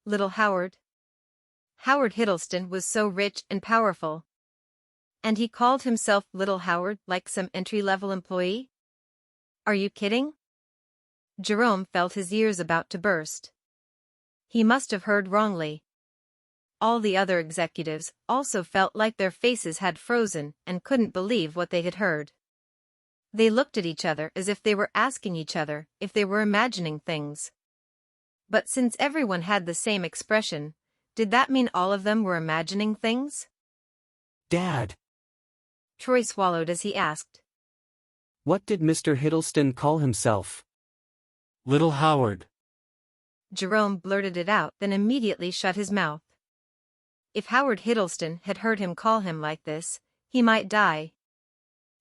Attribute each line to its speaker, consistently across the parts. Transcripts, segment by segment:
Speaker 1: Little Howard. Howard Hiddleston was so rich and powerful. And he called himself Little Howard like some entry-level employee? Are you kidding? Jerome felt his ears about to burst. He must have heard wrongly. All the other executives also felt like their faces had frozen and couldn't believe what they had heard. They looked at each other as if they were asking each other if they were imagining things. But since everyone had the same expression, did that mean all of them were imagining things?
Speaker 2: Dad.
Speaker 1: Troy swallowed as he asked.
Speaker 2: What did Mr. Hiddleston call himself?
Speaker 3: Little Howard.
Speaker 1: Jerome blurted it out, then immediately shut his mouth. If Howard Hiddleston had heard him call him like this, he might die.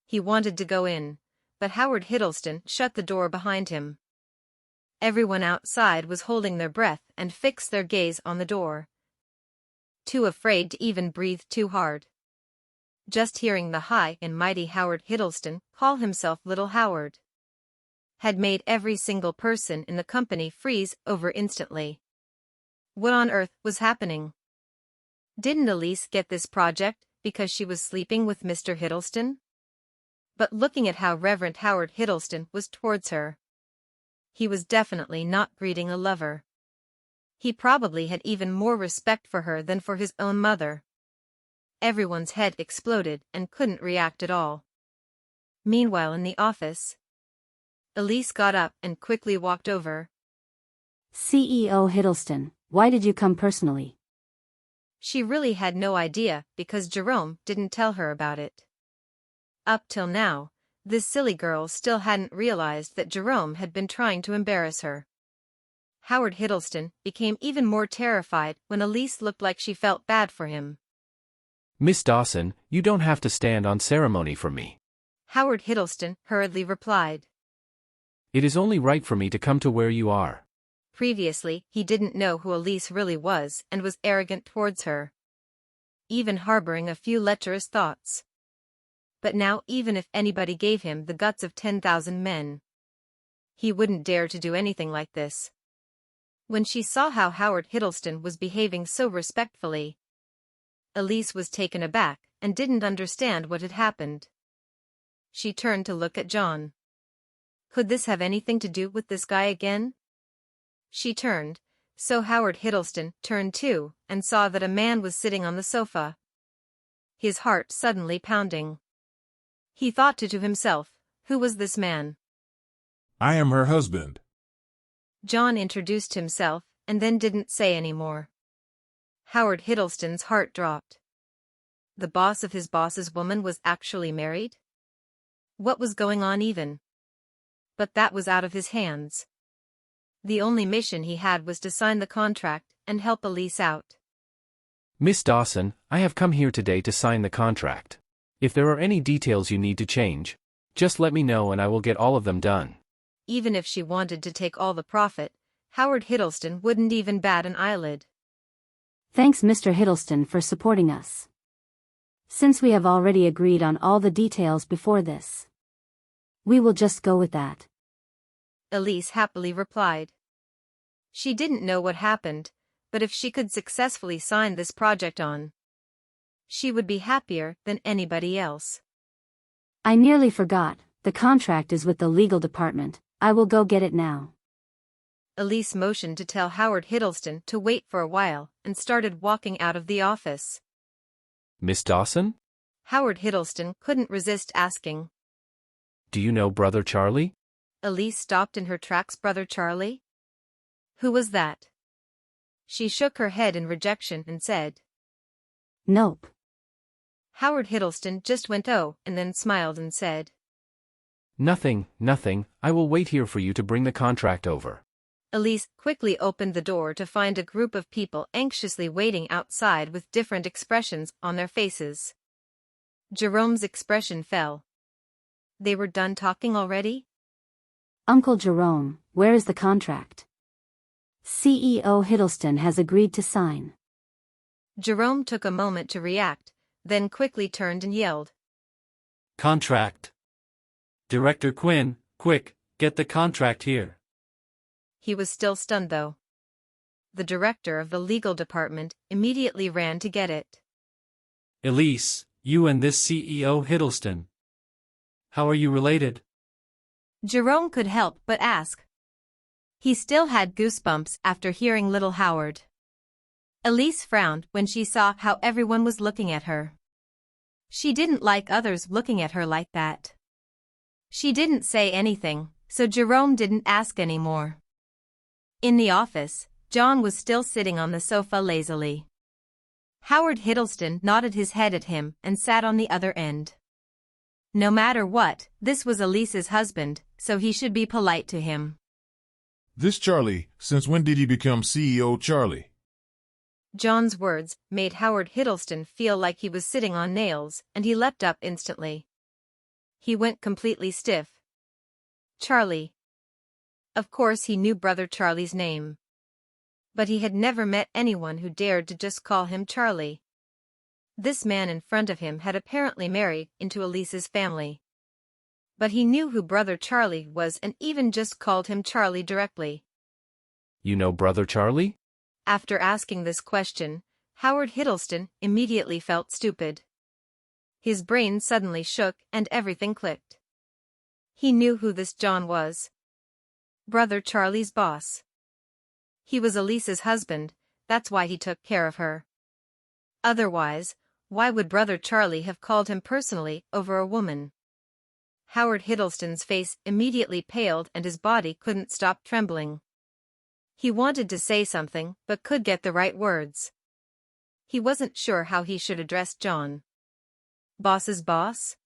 Speaker 1: He wanted to go in, but Howard Hiddleston shut the door behind him. Everyone outside was holding their breath and fixed their gaze on the door, too afraid to even breathe too hard. Just hearing the high and mighty Howard Hiddleston call himself Little Howard had made every single person in the company freeze over instantly. What on earth was happening? Didn't Elise get this project because she was sleeping with Mr. Hiddleston? But looking at how Reverend Howard Hiddleston was towards her, he was definitely not greeting a lover. He probably had even more respect for her than for his own mother. Everyone's head exploded and couldn't react at all. Meanwhile in the office, Elise got up and quickly walked over.
Speaker 4: CEO Hiddleston, why did you come personally?
Speaker 1: She really had no idea because Jerome didn't tell her about it. Up till now, this silly girl still hadn't realized that Jerome had been trying to embarrass her. Howard Hiddleston became even more terrified when Elise looked like she felt bad for him.
Speaker 3: Miss Dawson, you don't have to stand on ceremony for me.
Speaker 1: Howard Hiddleston hurriedly replied.
Speaker 3: It is only right for me to come to where you are.
Speaker 1: Previously, he didn't know who Elise really was and was arrogant towards her, even harboring a few lecherous thoughts. But now even if anybody gave him the guts of 10,000 men, he wouldn't dare to do anything like this. When she saw how Howard Hiddleston was behaving so respectfully, Elise was taken aback and didn't understand what had happened. She turned to look at John. Could this have anything to do with this guy again? She turned, so Howard Hiddleston turned too, and saw that a man was sitting on the sofa, his heart suddenly pounding. He thought to himself, who was this man?
Speaker 5: I am her husband.
Speaker 1: John introduced himself, and then didn't say any more. Howard Hiddleston's heart dropped. The boss of his boss's woman was actually married? What was going on even? But that was out of his hands. The only mission he had was to sign the contract and help Elise out.
Speaker 3: Miss Dawson, I have come here today to sign the contract. If there are any details you need to change, just let me know and I will get all of them done.
Speaker 1: Even if she wanted to take all the profit, Howard Hiddleston wouldn't even bat an eyelid.
Speaker 4: Thanks Mr. Hiddleston for supporting us. Since we have already agreed on all the details before this, we will just go with that.
Speaker 1: Elise happily replied. She didn't know what happened, but if she could successfully sign this project on, she would be happier than anybody else.
Speaker 4: I nearly forgot, the contract is with the legal department, I will go get it now.
Speaker 1: Elise motioned to tell Howard Hiddleston to wait for a while and started walking out of the office.
Speaker 3: Miss Dawson?
Speaker 1: Howard Hiddleston couldn't resist asking.
Speaker 3: Do you know Brother Charlie?
Speaker 1: Elise stopped in her tracks. Brother Charlie? Who was that? She shook her head in rejection and said,
Speaker 4: Nope.
Speaker 1: Howard Hiddleston just went oh, and then smiled and said,
Speaker 3: Nothing, I will wait here for you to bring the contract over.
Speaker 1: Elise quickly opened the door to find a group of people anxiously waiting outside with different expressions on their faces. Jerome's expression fell. They were done talking already?
Speaker 4: Uncle Jerome, where is the contract? CEO Hiddleston has agreed to sign.
Speaker 1: Jerome took a moment to react, then quickly turned and yelled.
Speaker 6: Contract. Director Quinn, quick, get the contract here.
Speaker 1: He was still stunned though. the director of the legal department, immediately ran to get it.
Speaker 6: Elise, you and this CEO Hiddleston. How are you related?
Speaker 1: Jerome could help but ask. He still had goosebumps after hearing little Howard. Elise frowned when she saw how everyone was looking at her. She didn't like others looking at her like that. She didn't say anything, so Jerome didn't ask anymore. In the office, Jiang was still sitting on the sofa lazily. Howard Hiddleston nodded his head at him and sat on the other end. No matter what, this was Elise's husband, so he should be polite to him.
Speaker 5: This Charlie, since when did he become CEO Charlie?
Speaker 1: John's words made Howard Hiddleston feel like he was sitting on nails, and he leapt up instantly. He went completely stiff. Charlie. Of course he knew Brother Charlie's name. But he had never met anyone who dared to just call him Charlie. This man in front of him had apparently married into Elise's family. But he knew who Brother Charlie was and even just called him Charlie directly.
Speaker 3: You know Brother Charlie?
Speaker 1: After asking this question, Howard Hiddleston immediately felt stupid. His brain suddenly shook and everything clicked. He knew who this John was. Brother Charlie's boss. He was Elise's husband, that's why he took care of her. Otherwise, why would Brother Charlie have called him personally over a woman? Howard Hiddleston's face immediately paled and his body couldn't stop trembling. He wanted to say something but could get the right words. He wasn't sure how he should address John. Boss's boss?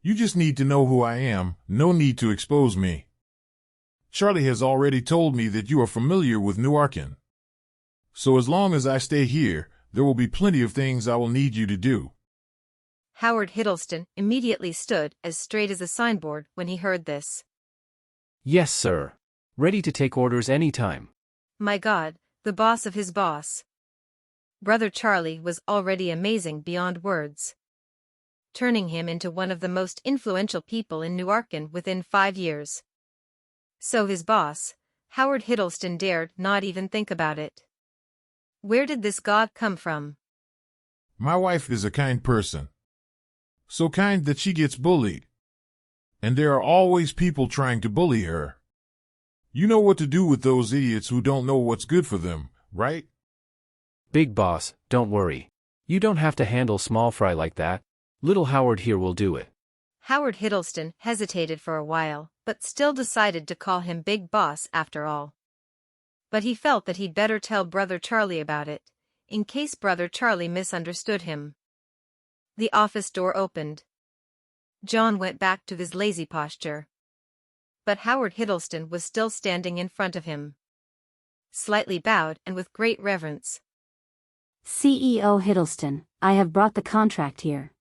Speaker 5: You just need to know who I am, no need to expose me. Charlie has already told me that you are familiar with Newarken. So as long as I stay here, there will be plenty of things I will need you to do.
Speaker 1: Howard Hiddleston immediately stood as straight as a signboard when he heard this.
Speaker 3: Yes, sir. Ready to take orders anytime.
Speaker 1: My God, the boss of his boss. Brother Charlie was already amazing beyond words, turning him into one of the most influential people in Newarken within 5 years. So his boss, Howard Hiddleston, dared not even think about it. Where did this god come from?
Speaker 5: My wife is a kind person. So kind that she gets bullied. And there are always people trying to bully her. You know what to do with those idiots who don't know what's good for them, right?
Speaker 3: Big boss, don't worry. You don't have to handle small fry like that. Little Howard here will do it.
Speaker 1: Howard Hiddleston hesitated for a while, but still decided to call him Big Boss after all. But he felt that he'd better tell Brother Charlie about it, in case Brother Charlie misunderstood him. The office door opened. John went back to his lazy posture. But Howard Hiddleston was still standing in front of him, slightly bowed and with great reverence.
Speaker 4: CEO Hiddleston, I have brought the contract here.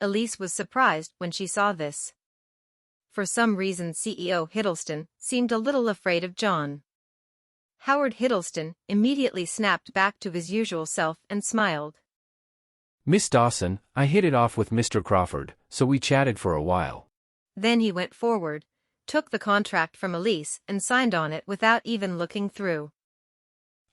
Speaker 1: Elise was surprised when she saw this. For some reason CEO Hiddleston seemed a little afraid of John. Howard Hiddleston immediately snapped back to his usual self and smiled.
Speaker 3: Miss Dawson, I hit it off with Mr. Crawford, so we chatted for a while.
Speaker 1: Then he went forward, took the contract from Elise and signed on it without even looking through.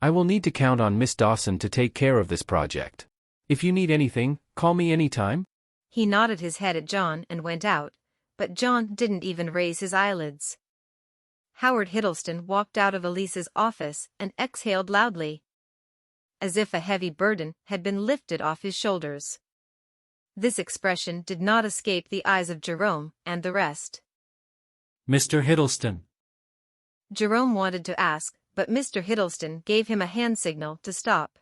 Speaker 3: I will need to count on Miss Dawson to take care of this project. If you need anything, call me anytime.
Speaker 1: He nodded his head at John and went out, but John didn't even raise his eyelids. Howard Hiddleston walked out of Elise's office and exhaled loudly, as if a heavy burden had been lifted off his shoulders. This expression did not escape the eyes of Jerome and the rest.
Speaker 6: Mr. Hiddleston.
Speaker 1: Jerome wanted to ask, but Mr. Hiddleston gave him a hand signal to stop.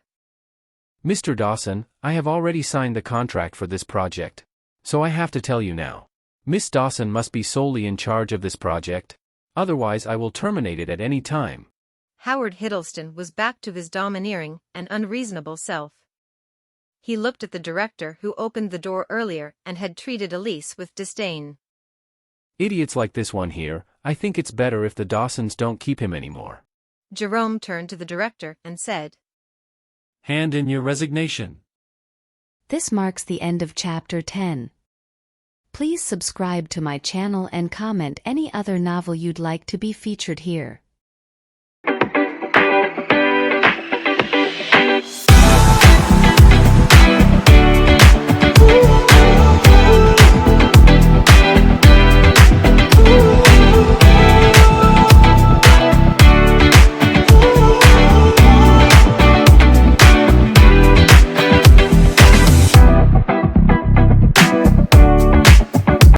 Speaker 3: Mr. Dawson, I have already signed the contract for this project. So I have to tell you now. Miss Dawson must be solely in charge of this project. Otherwise I will terminate it at any time.
Speaker 1: Howard Hiddleston was back to his domineering and unreasonable self. He looked at the director who opened the door earlier and had treated Elise with disdain.
Speaker 3: Idiots like this one here, I think it's better if the Dawsons don't keep him anymore.
Speaker 1: Jerome turned to the director and said,
Speaker 6: Hand in your resignation.
Speaker 7: This marks the end of Chapter 10. Please subscribe to my channel and comment any other novel you'd like to be featured here.